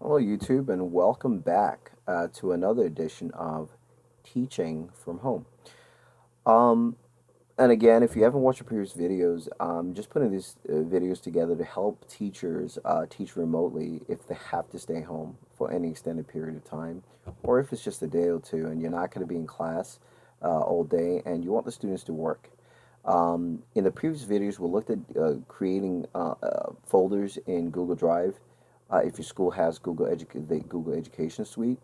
Hello, YouTube, and welcome back to another edition of Teaching from Home. Um, and again, if you haven't watched the previous videos, just putting these videos together to help teachers teach remotely if they have to stay home for any extended period of time, or if it's just a day or two and you're not going to be in class all day and you want the students to work. In the previous videos, we looked at creating folders in Google Drive if your school has the Google Education Suite.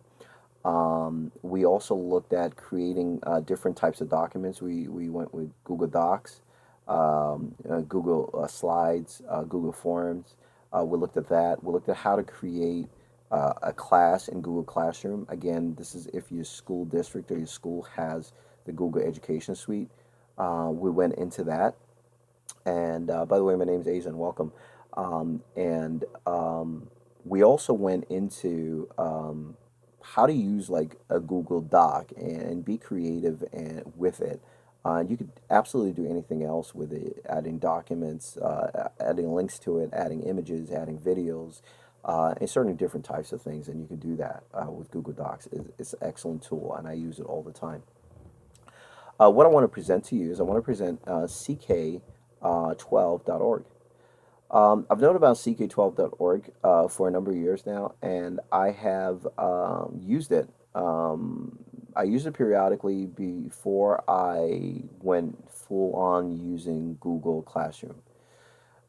We also looked at creating different types of documents. We went with Google Docs, Google Slides, Google Forms. We looked at that. We looked at how to create a class in Google Classroom. Again, this is if your school district or your school has the Google Education Suite. We went into that. And by the way, my name is Azen. Welcome. And we also went into how to use like a Google Doc and be creative and with it. You could absolutely do anything else with it, adding documents, adding links to it, adding images, adding videos, and certain different types of things. And you can do that with Google Docs. It's an excellent tool, and I use it all the time. What I want to present to you is I want to present CK12.org. I've known about CK12.org for a number of years now, and I have used it. I use it periodically before I went full on using Google Classroom.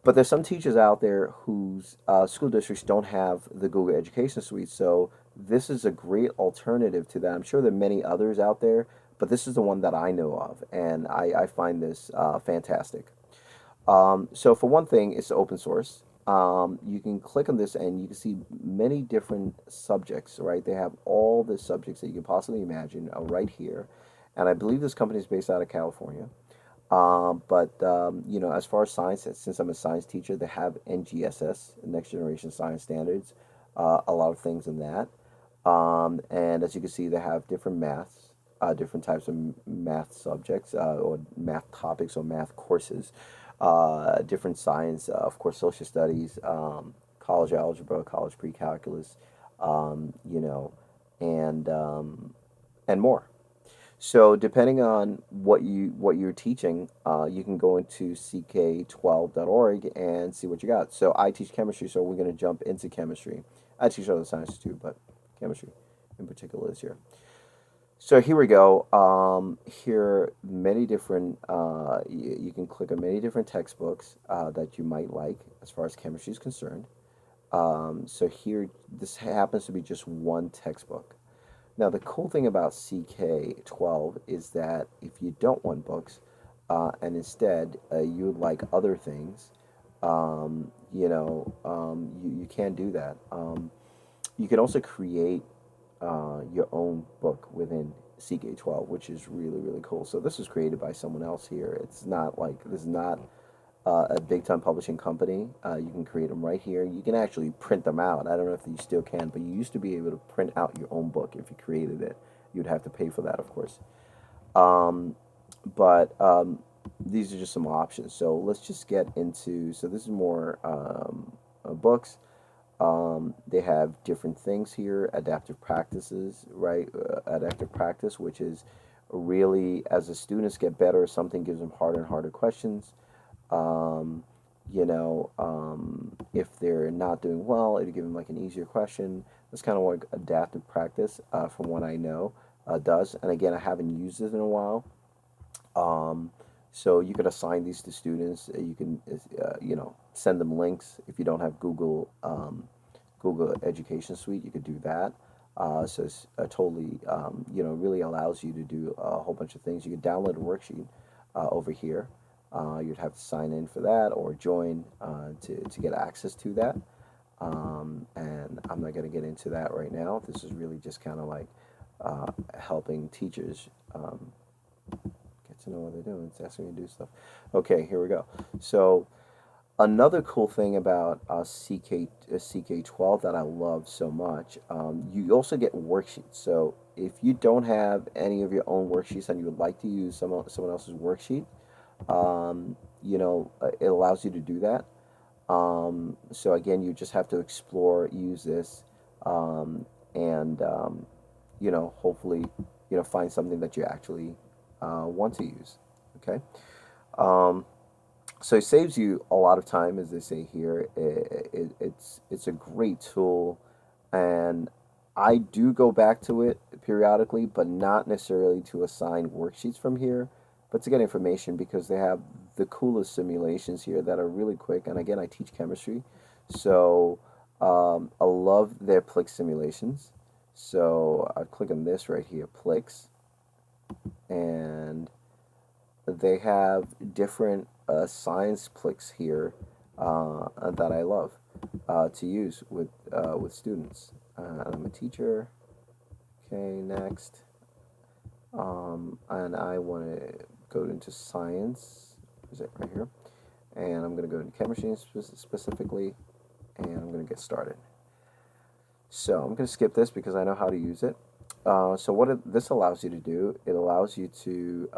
But there's some teachers out there whose school districts don't have the Google Education Suite, so this is a great alternative to that. I'm sure there are many others out there, but this is the one that I know of, and I find this fantastic. So for one thing, it's open source. You can click on this and you can see many different subjects, right? They have all the subjects that you can possibly imagine right here. And I believe this company is based out of California. But as far as science, since I'm a science teacher, they have NGSS, Next Generation Science Standards, a lot of things in that. And as you can see, they have different maths, different types of math subjects or math topics or math courses, different science, of course, social studies, college algebra, college pre-calculus, you know, and and more. So depending on what you're teaching, you can go into ck12.org and see what you got. So I teach chemistry, so we're going to jump into chemistry. I teach other sciences too, but chemistry in particular is here. So here we go. Here, many different. You can click on many different textbooks that you might like as far as chemistry is concerned. So here, this happens to be just one textbook. Now, the cool thing about CK12 is that if you don't want books, and instead you would like other things, you can do that. You can also create your own book within CK12, which is really, really cool. So this was created by someone else here. It's not like, this is not a big time publishing company. You can create them right here. You can actually print them out. I don't know if you still can, but you used to be able to print out your own book if you created it. You'd have to pay for that, of course. Um, but these are just some options. So let's just get into. So this is more books. They have different things here. Adaptive practices, right? Adaptive practice, which is really as the students get better, something gives them harder and harder questions. Um, if they're not doing well, it'll give them like an easier question. That's kind of like adaptive practice, from what I know, does. And again, I haven't used it in a while. Um, so you could assign these to students. You can, send them links. If you don't have Google Education Suite, you could do that. So it's totally, really allows you to do a whole bunch of things. You can download a worksheet over here. You'd have to sign in for that or join to get access to that. And I'm not going to get into that right now. This is really just kind of like helping teachers get to know what they're doing. It's asking me to do stuff. Okay, here we go. So another cool thing about CK12 that I love so much, you also get worksheets. So if you don't have any of your own worksheets and you would like to use someone else's worksheet, it allows you to do that. So again, you just have to explore, use this. um, and you know, hopefully, you know, find something that you actually want to use. Okay. Um, so it saves you a lot of time, as they say here. It's a great tool, and I do go back to it periodically, but not necessarily to assign worksheets from here, but to get information because they have the coolest simulations here that are really quick. And again, I teach chemistry, so I love their Plix simulations. So I click on this right here, Plix, and they have different science Plix here that I love to use with students. I'm a teacher. Okay, next. And I want to go into science. Is it right here? And I'm going to go into chemistry specifically, and I'm going to get started. So I'm going to skip this because I know how to use it. So this allows you to do, it allows you to,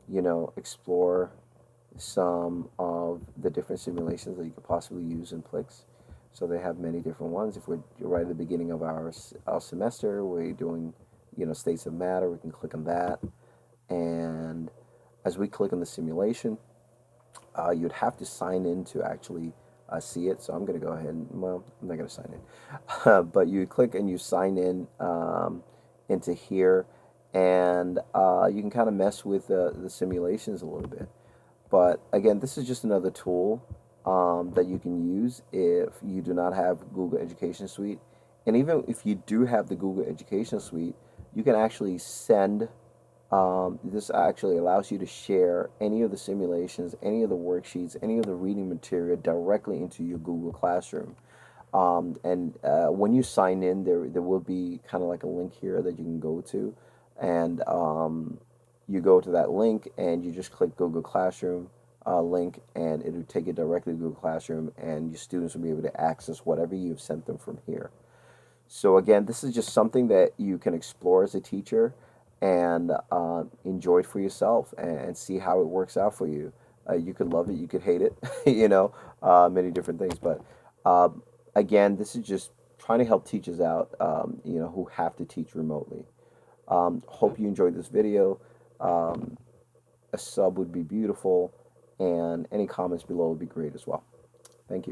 you know, explore some of the different simulations that you could possibly use in Plix. So they have many different ones. If we're right at the beginning of our semester, we're doing, you know, states of matter, we can click on that. And as we click on the simulation, you'd have to sign in to actually see it. So I'm going to go ahead and, well, I'm not going to sign in. But you click and you sign in into here, and you can kind of mess with the simulations a little bit. But again, this is just another tool that you can use if you do not have Google Education Suite. And even if you do have the Google Education Suite, you can actually send, this actually allows you to share any of the simulations, any of the worksheets, any of the reading material directly into your Google Classroom. And when you sign in, there will be kind of like a link here that you can go to, and you go to that link and you just click Google Classroom link, and it'll take you directly to Google Classroom, and your students will be able to access whatever you've sent them from here. So again, this is just something that you can explore as a teacher and enjoy it for yourself and see how it works out for you. You could love it, you could hate it, you know, many different things. But again, this is just trying to help teachers out, you know, who have to teach remotely. Hope you enjoyed this video. Um, a sub would be beautiful, and any comments below would be great as well.